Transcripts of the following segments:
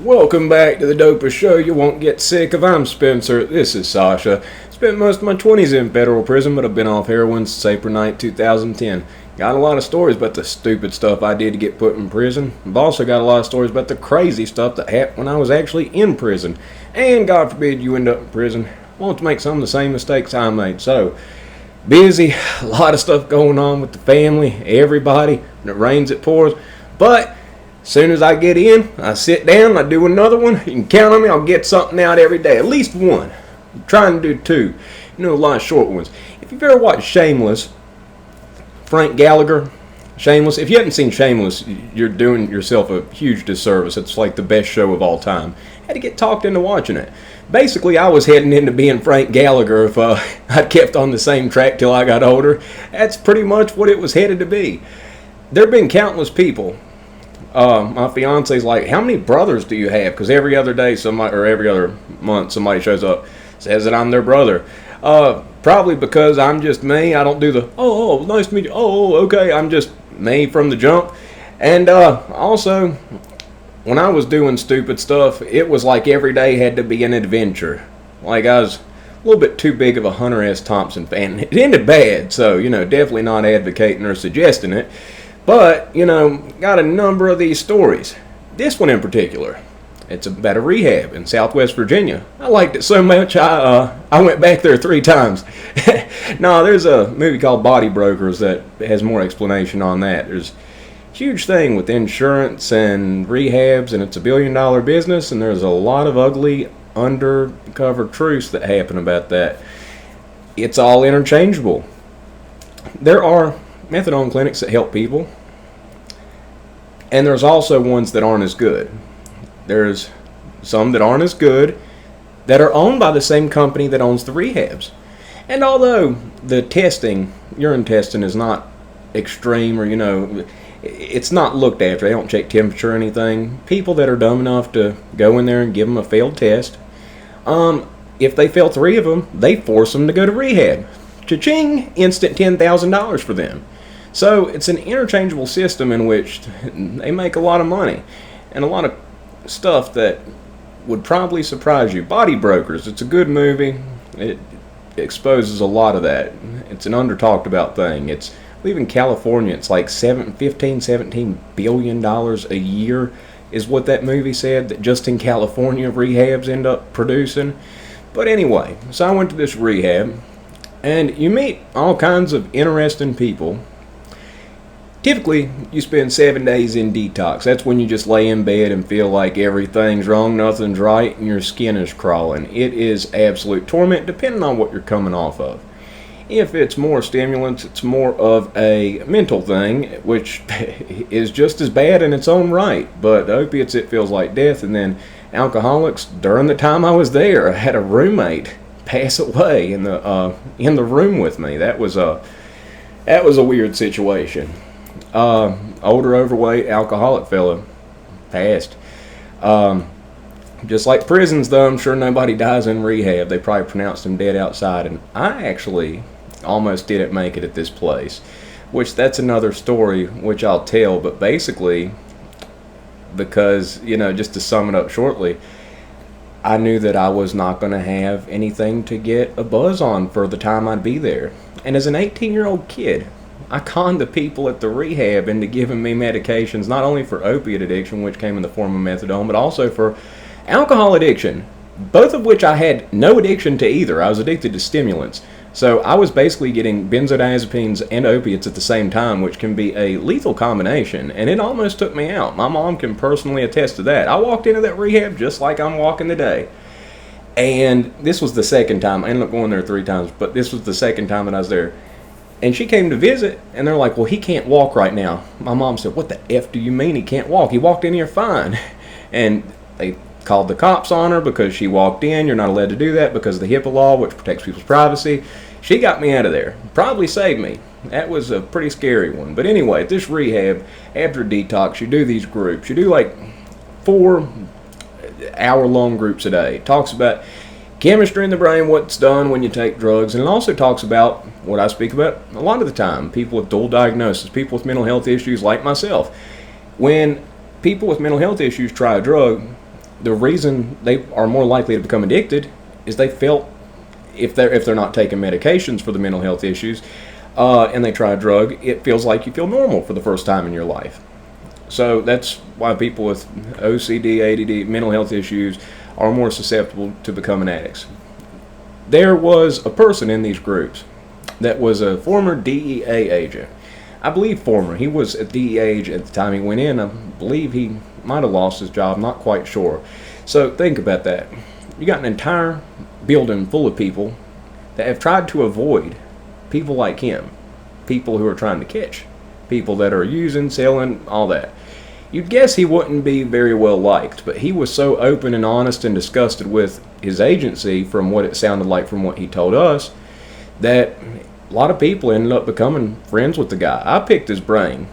Welcome back to the dopest show you won't get sick of. I'm Spencer. This is Sasha. Spent most of my 20s in federal prison, but I've been off heroin since April 9, 2010. Got a lot of stories about the stupid stuff I did to get put in prison. I've also got a lot of stories about the crazy stuff that happened when I was actually in prison. And God forbid you end up in prison. Won't make some of the same mistakes I made. So, busy, a lot of stuff going on with the family, everybody. When it rains, it pours. But as soon as I get in, I sit down, I do another one. You can count on me, I'll get something out every day. At least one. I'm trying to do two. A lot of short ones. If you've ever watched Shameless, Frank Gallagher, Shameless. If you haven't seen Shameless, you're doing yourself a huge disservice. It's like the best show of all time. Had to get talked into watching it. Basically, I was heading into being Frank Gallagher if I'd kept on the same track till I got older. That's pretty much what it was headed to be. There have been countless people. My fiance's like, how many brothers do you have? Because every other day, or every other month, somebody shows up, says that I'm their brother. Probably because I'm just me. I don't do the, nice to meet you. Okay. I'm just me from the jump. And also, when I was doing stupid stuff, it was like every day had to be an adventure. Like I was a little bit too big of a Hunter S. Thompson fan. It ended bad, so, definitely not advocating or suggesting it. But, got a number of these stories. This one in particular, it's about a rehab in Southwest Virginia. I liked it so much, I went back there 3 times. No, there's a movie called Body Brokers that has more explanation on that. There's a huge thing with insurance and rehabs, and it's a billion-dollar business, and there's a lot of ugly, undercover truths that happen about that. It's all interchangeable. There are methadone clinics that help people, and there's also ones that aren't as good. There's some that aren't as good that are owned by the same company that owns the rehabs. And although the testing, urine testing, is not extreme, or it's not looked after, they don't check temperature or anything, people that are dumb enough to go in there and give them a failed test, if they fail 3 of them, they force them to go to rehab. Cha-ching! Instant $10,000 for them. So it's an interchangeable system in which they make a lot of money and a lot of stuff that would probably surprise you. Body Brokers, it's a good movie. It exposes a lot of that. It's an under-talked about thing. I believe in California, it's like $17 billion a year is what that movie said, that just in California rehabs end up producing. But anyway, so I went to this rehab, and you meet all kinds of interesting people. Typically, you spend 7 days in detox. That's when you just lay in bed and feel like everything's wrong, nothing's right, and your skin is crawling. It is absolute torment, depending on what you're coming off of. If it's more stimulants, it's more of a mental thing, which is just as bad in its own right. But opiates, it feels like death. And then alcoholics, during the time I was there, I had a roommate pass away in the room with me. That was a weird situation. Older, overweight, alcoholic fella passed. Just like prisons, though, I'm sure nobody dies in rehab. They probably pronounced him dead outside. And I actually almost didn't make it at this place, which that's another story which I'll tell. But basically, because, just to sum it up shortly, I knew that I was not going to have anything to get a buzz on for the time I'd be there. And as an 18-year-old kid, I conned the people at the rehab into giving me medications, not only for opiate addiction, which came in the form of methadone, but also for alcohol addiction, both of which I had no addiction to either. I was addicted to stimulants. So I was basically getting benzodiazepines and opiates at the same time, which can be a lethal combination, and it almost took me out. My mom can personally attest to that. I walked into that rehab just like I'm walking today. And this was the second time. I ended up going there 3 times, but this was the second time that I was there. And she came to visit, and they're like, well, he can't walk right now. My mom said, what the F do you mean he can't walk? He walked in here fine. And they called the cops on her because she walked in. You're not allowed to do that because of the HIPAA law, which protects people's privacy. She got me out of there. Probably saved me. That was a pretty scary one. But anyway, at this rehab, after detox, you do these groups. You do like 4 hour-long groups a day. It talks about chemistry in the brain, what's done when you take drugs, and it also talks about what I speak about a lot of the time, people with dual diagnosis, people with mental health issues like myself. When people with mental health issues try a drug, the reason they are more likely to become addicted is they felt, if they're not taking medications for the mental health issues, and they try a drug, it feels like you feel normal for the first time in your life. So that's why people with OCD, ADD, mental health issues are more susceptible to becoming addicts. There was a person in these groups that was a former DEA agent. I believe former. He was a DEA agent at the time he went in. I believe he might have lost his job. Not quite sure. So think about that. You got an entire building full of people that have tried to avoid people like him. People who are trying to catch. People that are using, selling, all that. You'd guess he wouldn't be very well liked, but he was so open and honest and disgusted with his agency, from what it sounded like from what he told us, that a lot of people ended up becoming friends with the guy. I picked his brain.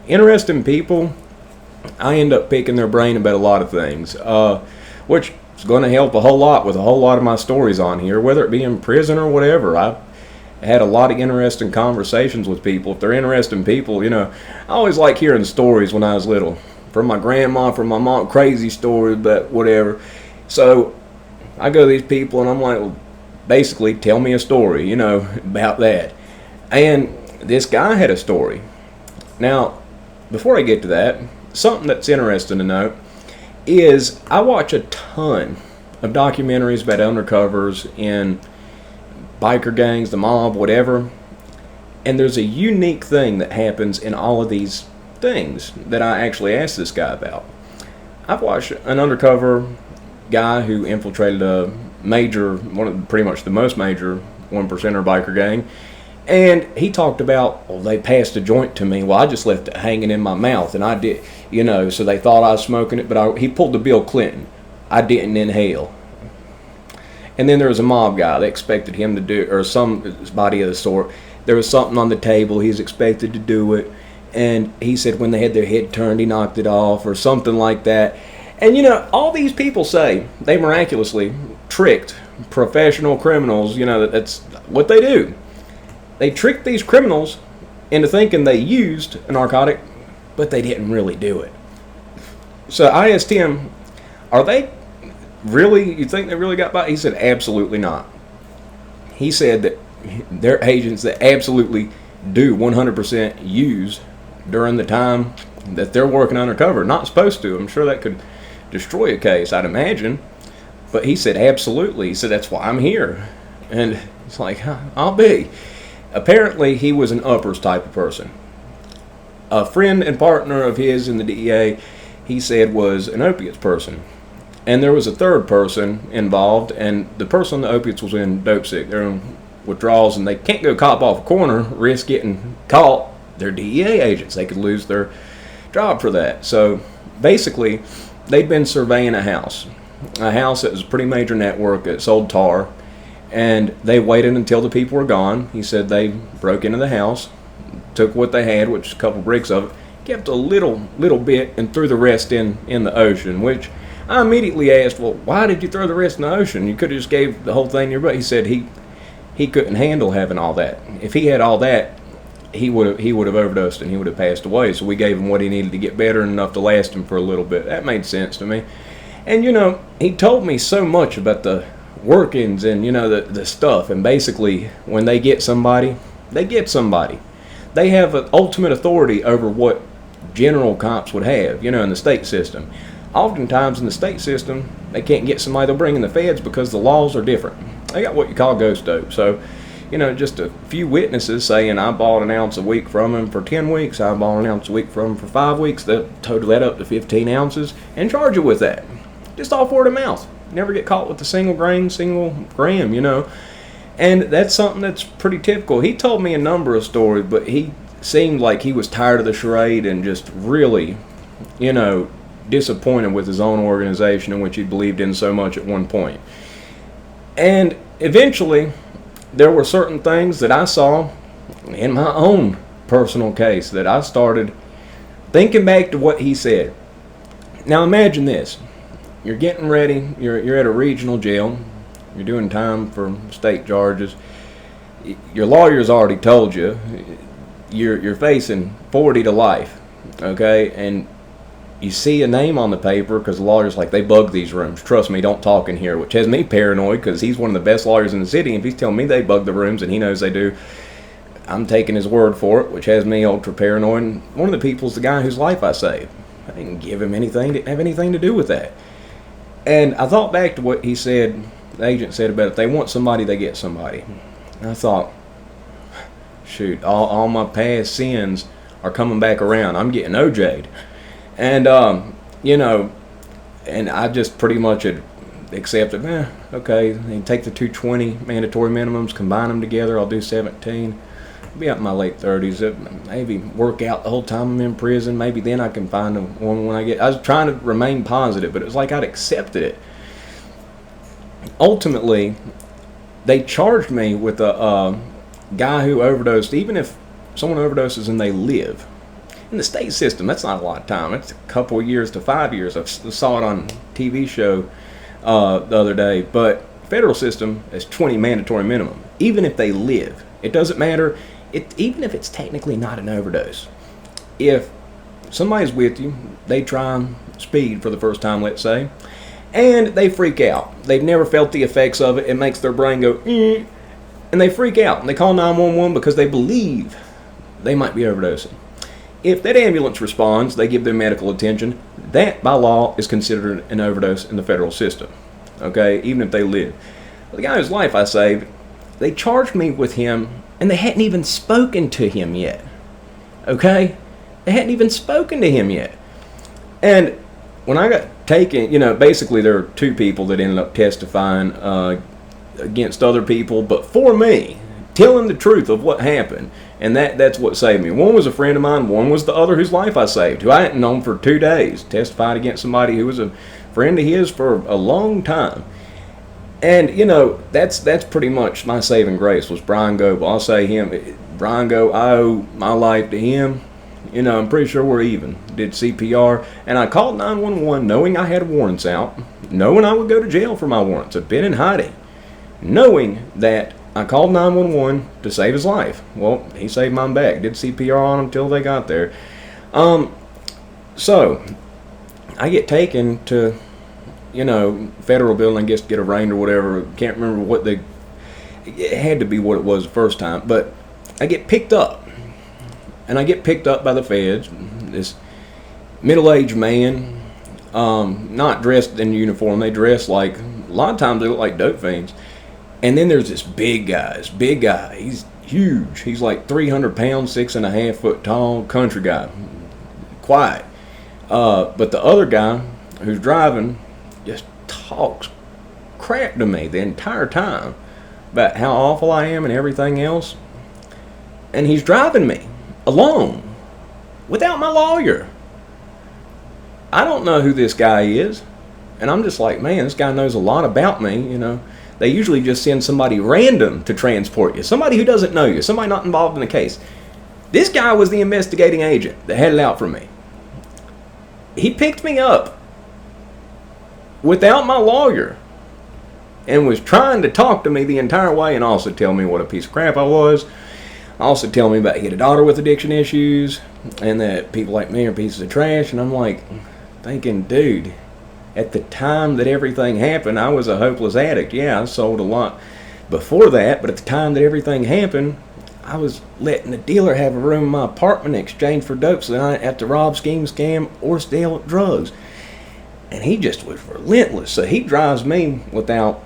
Interesting people, I end up picking their brain about a lot of things, which is going to help a whole lot with a whole lot of my stories on here, whether it be in prison or whatever. I had a lot of interesting conversations with people. If they're interesting people, I always like hearing stories when I was little. From my grandma, from my mom, crazy stories, but whatever. So I go to these people and I'm like, well, basically, tell me a story, about that. And this guy had a story. Now, before I get to that, something that's interesting to note is I watch a ton of documentaries about undercovers in biker gangs, the mob, whatever. And there's a unique thing that happens in all of these things that I actually asked this guy about. I've watched an undercover guy who infiltrated a major, pretty much the most major 1%er biker gang, and he talked about, well, they passed a joint to me. Well, I just left it hanging in my mouth, and I did, so they thought I was smoking it, but he pulled the Bill Clinton. I didn't inhale. And then there was a mob guy. They expected him to do, or somebody of the sort. There was something on the table. He was expected to do it. And he said when they had their head turned, he knocked it off, or something like that. And all these people say they miraculously tricked professional criminals. That's what they do. They tricked these criminals into thinking they used a narcotic, but they didn't really do it. So I asked him, are they really, you think they really got by? He said, absolutely not. He said that they're agents that absolutely do 100% use during the time that they're working undercover. Not supposed to. I'm sure that could destroy a case, I'd imagine. But he said, absolutely. He said, that's why I'm here. And it's like, I'll be. Apparently, he was an uppers type of person. A friend and partner of his in the DEA, he said, was an opiates person. And there was a third person involved, and the person on the opiates was in dope sick. They're in withdrawals, and they can't go cop off a corner, risk getting caught. They're DEA agents. They could lose their job for that. So basically, they'd been surveying a house that was a pretty major network that sold tar, and they waited until the people were gone. He said they broke into the house, took what they had, which was a couple bricks of it, kept a little bit, and threw the rest in the ocean, which I immediately asked, well, why did you throw the rest in the ocean? You could have just gave the whole thing to your buddy. He said he couldn't handle having all that. If he had all that, he would have overdosed and he would have passed away. So we gave him what he needed to get better and enough to last him for a little bit. That made sense to me. And he told me so much about the workings and the stuff. And basically, when they get somebody, they get somebody. They have an ultimate authority over what general cops would have, in the state system. Oftentimes in the state system, they can't get somebody. They'll bring in the feds because the laws are different. They got what you call ghost dope. So just a few witnesses saying I bought an ounce a week from him for 10 weeks, I bought an ounce a week from him for 5 weeks, they'll total that up to 15 ounces and charge you with that. Just off word of mouth. Never get caught with a single gram, And that's something that's pretty typical. He told me a number of stories, but he seemed like he was tired of the charade and just really, disappointed with his own organization in which he believed in so much at one point. And eventually, there were certain things that I saw in my own personal case that I started thinking back to what he said. Now imagine this. You're getting ready. You're at a regional jail. You're doing time for state charges. Your lawyer's already told you you're facing 40 to life. Okay? And you see a name on the paper, because the lawyer's like, they bug these rooms. Trust me, don't talk in here, which has me paranoid, because he's one of the best lawyers in the city. And if he's telling me they bug the rooms and he knows they do, I'm taking his word for it, which has me ultra paranoid. And one of the people's the guy whose life I saved. I didn't give him anything, didn't have anything to do with that. And I thought back to what he said, the agent said about if they want somebody, they get somebody. And I thought, shoot, all my past sins are coming back around. I'm getting OJ'd. And, and I just pretty much had accepted, okay, take the 220 mandatory minimums, combine them together, I'll do 17. I'll be out in my late 30s. Maybe work out the whole time I'm in prison. Maybe then I can find a woman when I get... I was trying to remain positive, but it was like I'd accepted it. Ultimately, they charged me with a guy who overdosed. Even if someone overdoses and they live, in the state system, that's not a lot of time. It's a couple of years to 5 years. I saw it on a TV show the other day. But federal system is 20 mandatory minimum. Even if they live, it doesn't matter. Even if it's technically not an overdose. If somebody's with you, they try speed for the first time, let's say, and they freak out. They've never felt the effects of it. It makes their brain go, and they freak out. And they call 911 because they believe they might be overdosing. If that ambulance responds, they give them medical attention. That, by law, is considered an overdose in the federal system. Okay, even if they live. The guy whose life I saved, they charged me with him, and they hadn't even spoken to him yet. Okay? They hadn't even spoken to him yet. And when I got taken, basically there were two people that ended up testifying against other people, but for me, telling the truth of what happened. And that's what saved me. One was a friend of mine, one was the other whose life I saved, who I hadn't known for 2 days. Testified against somebody who was a friend of his for a long time. And, that's pretty much my saving grace was Brian Goebel. I'll say him. Brian Goebel, I owe my life to him. I'm pretty sure we're even. Did CPR. And I called 911 knowing I had warrants out. Knowing I would go to jail for my warrants. I've been in hiding. Knowing that I called 911 to save his life. Well, he saved mine back. Did CPR on him until they got there. So, I get taken to, federal building, I guess, to get arraigned or whatever. Can't remember what it had to be what it was the first time. But I get picked up. And I get picked up by the feds. This middle-aged man, not dressed in uniform. They dress like, a lot of times they look like dope fiends. And then there's this big guy. He's huge. He's like 300 pounds, 6.5 foot tall, country guy. Quiet. But the other guy who's driving just talks crap to me the entire time about how awful I am and everything else. And he's driving me alone without my lawyer. I don't know who this guy is. And I'm just like, man, this guy knows a lot about me, They usually just send somebody random to transport you. Somebody who doesn't know you. Somebody not involved in the case. This guy was the investigating agent that had it out for me. He picked me up without my lawyer and was trying to talk to me the entire way and also tell me what a piece of crap I was. Also tell me about he had a daughter with addiction issues and that people like me are pieces of trash. And I'm like thinking, dude, at the time that everything happened, I was a hopeless addict. Yeah, I sold a lot before that, but at the time that everything happened, I was letting the dealer have a room in my apartment in exchange for dope so that I didn't have to rob, scheme, scam, or steal drugs. And he just was relentless. So he drives me without,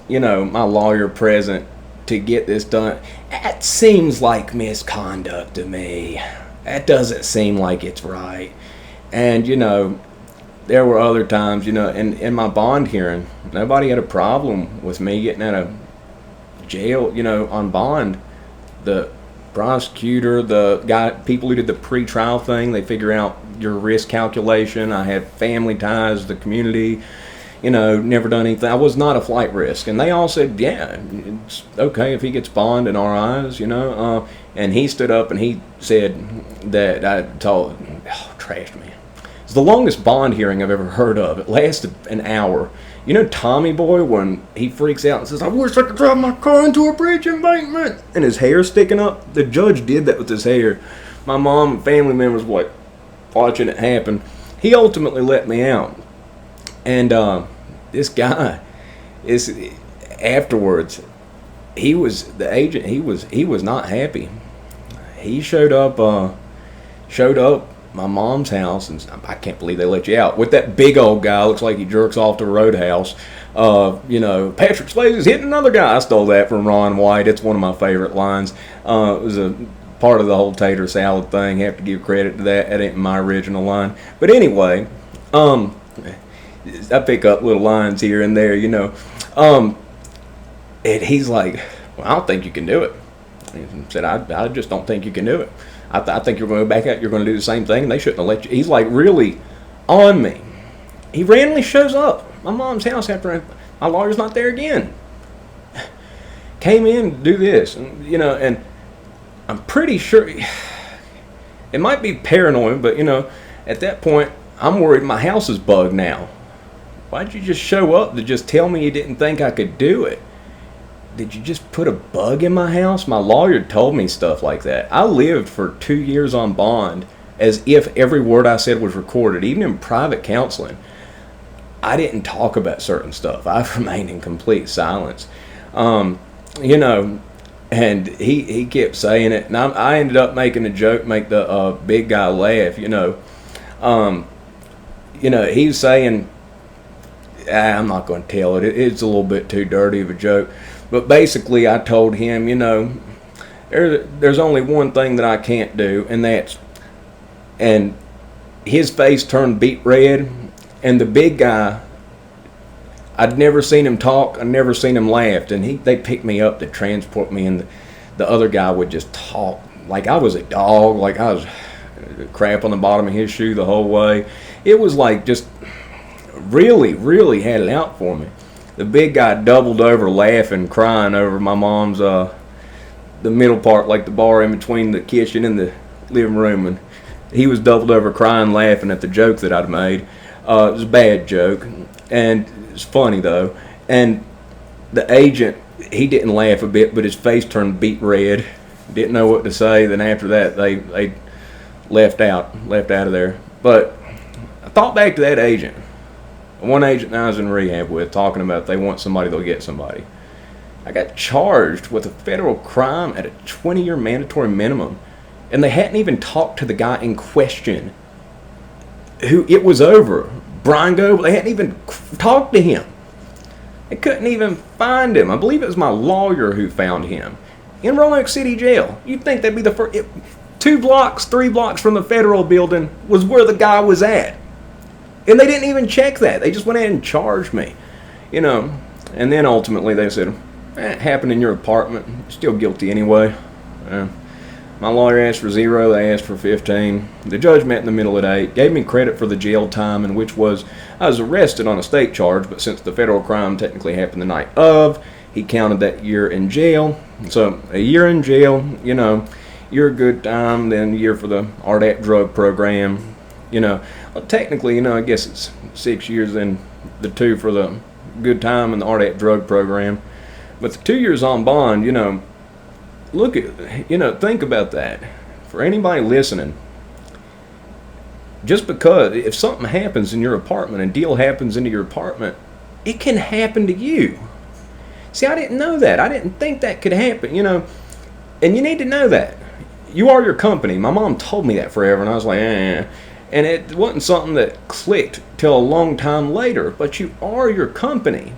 my lawyer present to get this done. That seems like misconduct to me. That doesn't seem like it's right. And, there were other times, in my bond hearing, nobody had a problem with me getting out of jail, on bond. The prosecutor, the guy, people who did the pre-trial thing, they figure out your risk calculation. I had family ties, the community, never done anything. I was not a flight risk. And they all said, yeah, it's okay if he gets bond in our eyes, And he stood up and he said that I told, trashed me. It's the longest bond hearing I've ever heard of. It lasted an hour. Tommy Boy, when he freaks out and says, I wish I could drive my car into a bridge embankment, and his hair sticking up. The judge did that with his hair. My mom and family members were like watching it happen. he ultimately let me out. And this guy is afterwards. He was the agent. He was not happy. He showed up my mom's house, and I can't believe they let you out with that big old guy. Looks like he jerks off the roadhouse. Patrick Swayze's hitting another guy. I stole that from Ron White. It's one of my favorite lines. It was a part of the whole tater salad thing. Have to give credit to that. That ain't my original line. But anyway, I pick up little lines here and there, and he's like, well, I don't think you can do it. He said, I just don't think you can do it. I think you're going to go back out, you're going to do the same thing, and they shouldn't have let you. He's like really on me. He randomly shows up at my mom's house after my lawyer's not there again. Came in to do this, and I'm pretty sure it might be paranoid, but at that point, I'm worried my house is bugged now. Why'd you just show up to just tell me you didn't think I could do it? Did you just put a bug in my house? My lawyer told me stuff like that. I lived for 2 years on bond as if every word I said was recorded. Even in private counseling, I didn't talk about certain stuff. I remained in complete silence. And he kept saying it, and I ended up making a joke, make the big guy laugh. He was saying, I'm not going to tell it. It's a little bit too dirty of a joke. But basically, I told him, there's only one thing that I can't do, and his face turned beet red, and the big guy, I'd never seen him talk, I'd never seen him laugh, and they picked me up to transport me, and the other guy would just talk like I was a dog, like I was crap on the bottom of his shoe the whole way. It was like just really, really had it out for me. The big guy doubled over laughing, crying over my mom's, the middle part, like the bar in between the kitchen and the living room. And he was doubled over crying, laughing at the joke that I'd made. It was a bad joke. And it's funny, though. And the agent, he didn't laugh a bit, but his face turned beet red. Didn't know what to say. Then after that, they left out of there. But I thought back to that agent. One agent I was in rehab with, talking about they want somebody, they'll get somebody. I got charged with a federal crime at a 20-year mandatory minimum, and they hadn't even talked to the guy in question who it was over. Brian Goble, they hadn't even talked to him. They couldn't even find him. I believe it was my lawyer who found him in Roanoke City Jail. You'd think that'd be the first. 3 blocks from the federal building was where the guy was at. And they didn't even check that. They just went ahead and charged me, And then ultimately they said, it happened in your apartment. You're still guilty anyway. My lawyer asked for 0. They asked for 15. The judge met in the middle at 8. Gave me credit for the jail time, in which was I was arrested on a state charge, but since the federal crime technically happened the night of, he counted that year in jail. So a year in jail, you're a good time. Then a year for the RDAP drug program. Well, technically, I guess it's 6 years and the 2 for the good time and the RDAP drug program. But the 2 years on bond, look at, think about that. For anybody listening, just because if something happens in your apartment, a deal happens into your apartment, it can happen to you. See, I didn't know that. I didn't think that could happen, and you need to know that. You are your company. My mom told me that forever, and I was like, And it wasn't something that clicked till a long time later, but you are your company.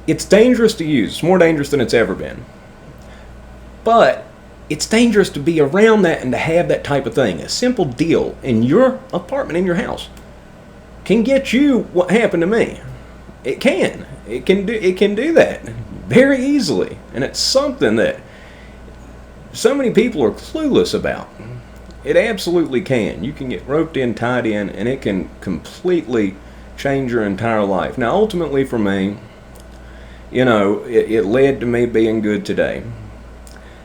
It's dangerous to use. It's more dangerous than it's ever been. But it's dangerous to be around that and to have that type of thing. A simple deal in your apartment, in your house, can get you what happened to me. It can. It can do that very easily. And it's something that so many people are clueless about. It absolutely can. You can get roped in, tied in, and it can completely change your entire life. Now, ultimately for me, it led to me being good today.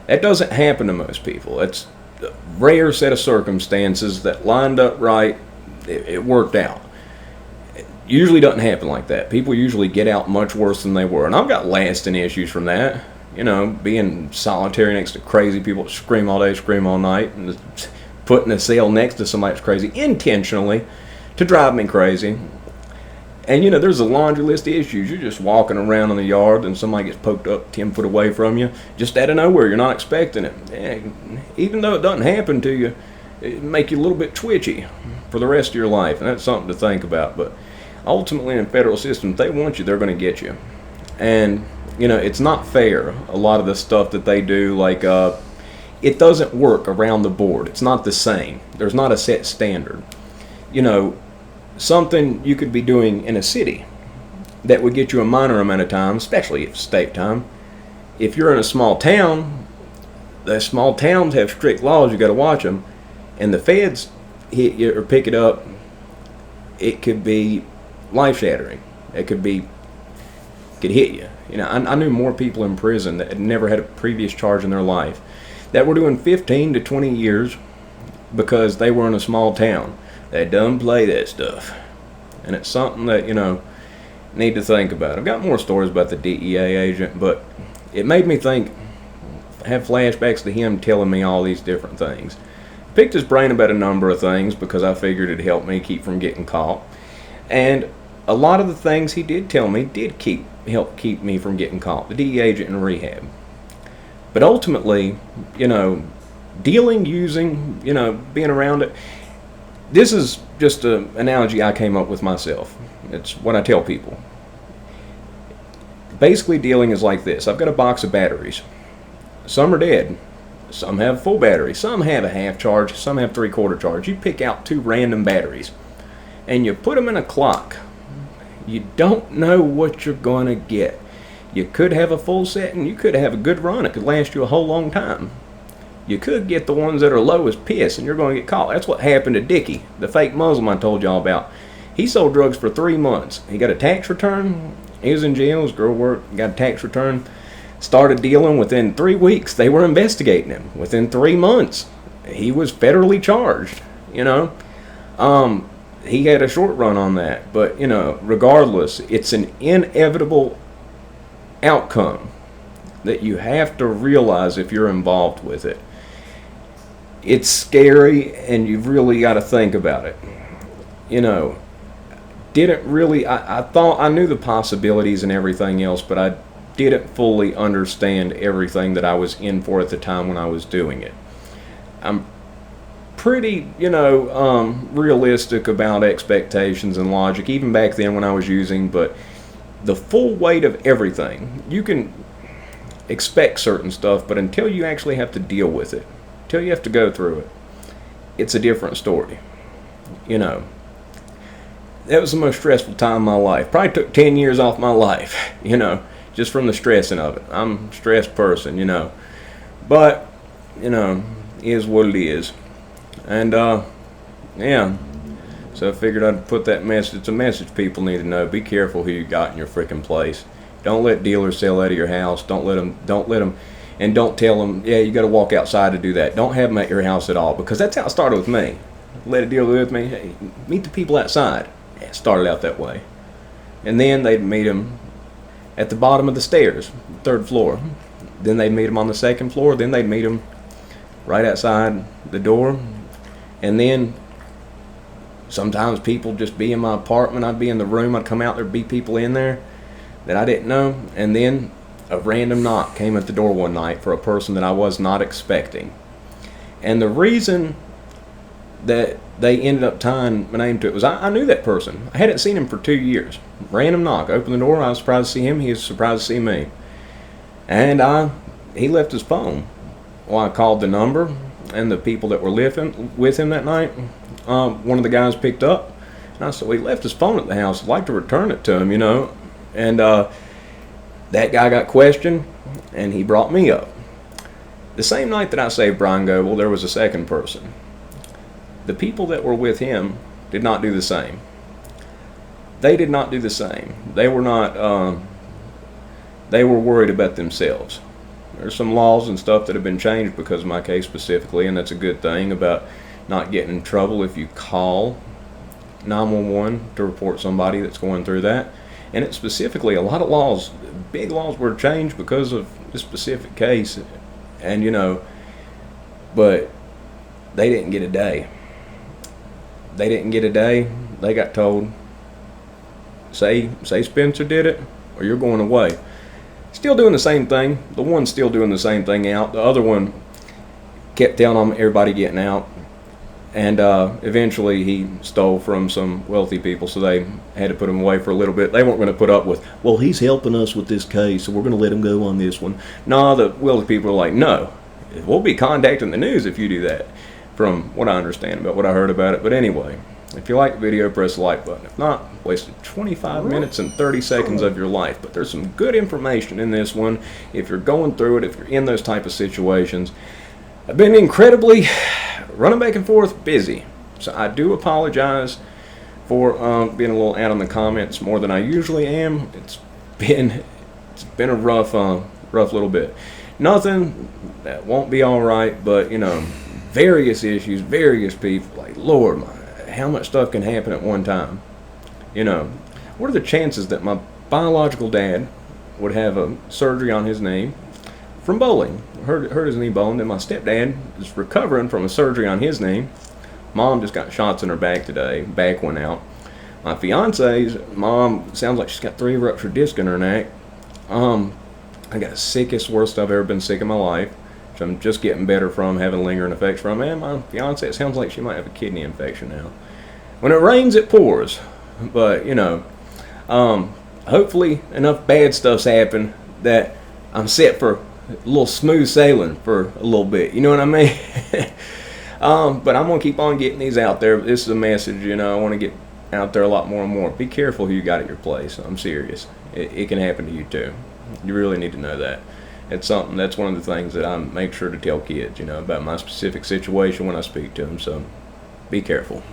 That doesn't happen to most people. It's a rare set of circumstances that lined up right. It worked out. It usually doesn't happen like that. People usually get out much worse than they were. And I've got lasting issues from that. Being solitary next to crazy people that scream all day, scream all night, and put in a cell next to somebody that's crazy intentionally to drive me crazy. And there's a laundry list of issues. You're just walking around in the yard and somebody gets poked up 10 foot away from you, just out of nowhere. You're not expecting it. And even though it doesn't happen to you, it make you a little bit twitchy for the rest of your life. And that's something to think about. But ultimately in federal system, if they want you, they're going to get you. And, it's not fair. A lot of the stuff that they do, like, it doesn't work around the board. It's not the same. There's not a set standard. Something you could be doing in a city that would get you a minor amount of time, especially if state time. If you're in a small town, the small towns have strict laws. You got to watch them, and the feds hit you or pick it up. It could be life shattering. It could hit you. I knew more people in prison that had never had a previous charge in their life that were doing 15 to 20 years because they were in a small town. They don't play that stuff. And it's something that, need to think about. I've got more stories about the DEA agent, but it made me think, have flashbacks to him telling me all these different things. Picked his brain about a number of things because I figured it'd help me keep from getting caught. And a lot of the things he did tell me did help keep me from getting caught. The DEA agent in rehab. But ultimately, dealing, using, being around it, this is just an analogy I came up with myself. It's what I tell people. Basically, dealing is like this. I've got a box of batteries. Some are dead. Some have full battery. Some have a half charge. Some have 3/4 charge. You pick out 2 random batteries, and you put them in a clock. You don't know what you're going to get. You could have a full set, and you could have a good run. It could last you a whole long time. You could get the ones that are low as piss, and you're going to get caught. That's what happened to Dickie, the fake Muslim I told y'all about. He sold drugs for 3 months. He got a tax return. He was in jail. His girl worked, got a tax return. Started dealing within 3 weeks. They were investigating him. Within 3 months, he was federally charged. He had a short run on that. But, regardless, it's an inevitable outcome that you have to realize if you're involved with it. It's scary, and you've really got to think about it. I thought I knew the possibilities and everything else, but I didn't fully understand everything that I was in for at the time when I was doing it. I'm pretty, realistic about expectations and logic, even back then when I was using, but the full weight of everything, you can expect certain stuff, but until you actually have to deal with it, until you have to go through it, it's a different story. That was the most stressful time of my life. Probably took 10 years off my life, just from the stressing of it. I'm a stressed person, but, is what it is. And, yeah. So I figured I'd put that message. It's a message people need to know. Be careful who you got in your freaking place. Don't let dealers sell out of your house. Don't let them, and don't tell them, yeah, you got to walk outside to do that. Don't have them at your house at all, because that's how it started with me. Let a dealer with me. Hey, meet the people outside. It started out that way. And then they'd meet them at the bottom of the stairs, 3rd floor. Then they'd meet them on the 2nd floor. Then they'd meet them right outside the door. And then sometimes people just be in my apartment. I'd be in the room. I'd come out. There'd be people in there that I didn't know. And then a random knock came at the door one night for a person that I was not expecting. And the reason that they ended up tying my name to it was I knew that person. I hadn't seen him for 2 years. Random knock. Opened the door. I was surprised to see him. He was surprised to see me. And he left his phone. Well, I called the number, and the people that were with him that night, one of the guys picked up. And I said, well, he left his phone at the house. I'd like to return it to him, And that guy got questioned, and he brought me up. The same night that I saved Brian Goebel, there was a second person. The people that were with him did not do the same. They did not do the same. They were not, they were worried about themselves. There's some laws and stuff that have been changed because of my case specifically, and that's a good thing about not getting in trouble if you call 911 to report somebody that's going through that. And it's specifically a lot of laws, big laws were changed because of this specific case. And, but they didn't get a day. They didn't get a day. They got told, say Spencer did it, or you're going away. Still doing the same thing. The one's still doing the same thing out. The other one kept telling them everybody getting out. And eventually he stole from some wealthy people, so they had to put him away for a little bit. They weren't going to put up with, well, he's helping us with this case, so we're going to let him go on this one. No, the wealthy people are like, no, we'll be contacting the news if you do that, from what I understand about what I heard about it. But anyway, if you like the video, press the like button. If not, wasted 25 minutes and 30 seconds of your life. But there's some good information in this one if you're going through it, if you're in those type of situations. I've been incredibly running back and forth busy, so I do apologize for being a little out on the comments more than I usually am. It's been a rough little bit. Nothing that won't be all right, but various issues, various people. Like, Lord, how much stuff can happen at one time? What are the chances that my biological dad would have a surgery on his knee from bowling? Hurt his knee bone. Then my stepdad is recovering from a surgery on his knee. Mom just got shots in her back today. Back went out. My fiance's mom sounds like she's got 3 ruptured discs in her neck. I got the sickest, worst I've ever been sick in my life, which I'm just getting better from, having lingering effects from. And my fiance, it sounds like she might have a kidney infection now. When it rains, it pours. But hopefully enough bad stuff's happened that I'm set for a little smooth sailing for a little bit, you know what I mean? But I'm going to keep on getting these out there. This is a message, I want to get out there a lot more and more. Be careful who you got at your place. I'm serious. It can happen to you too. You really need to know that. It's something, that's one of the things that I make sure to tell kids, about my specific situation when I speak to them. So be careful.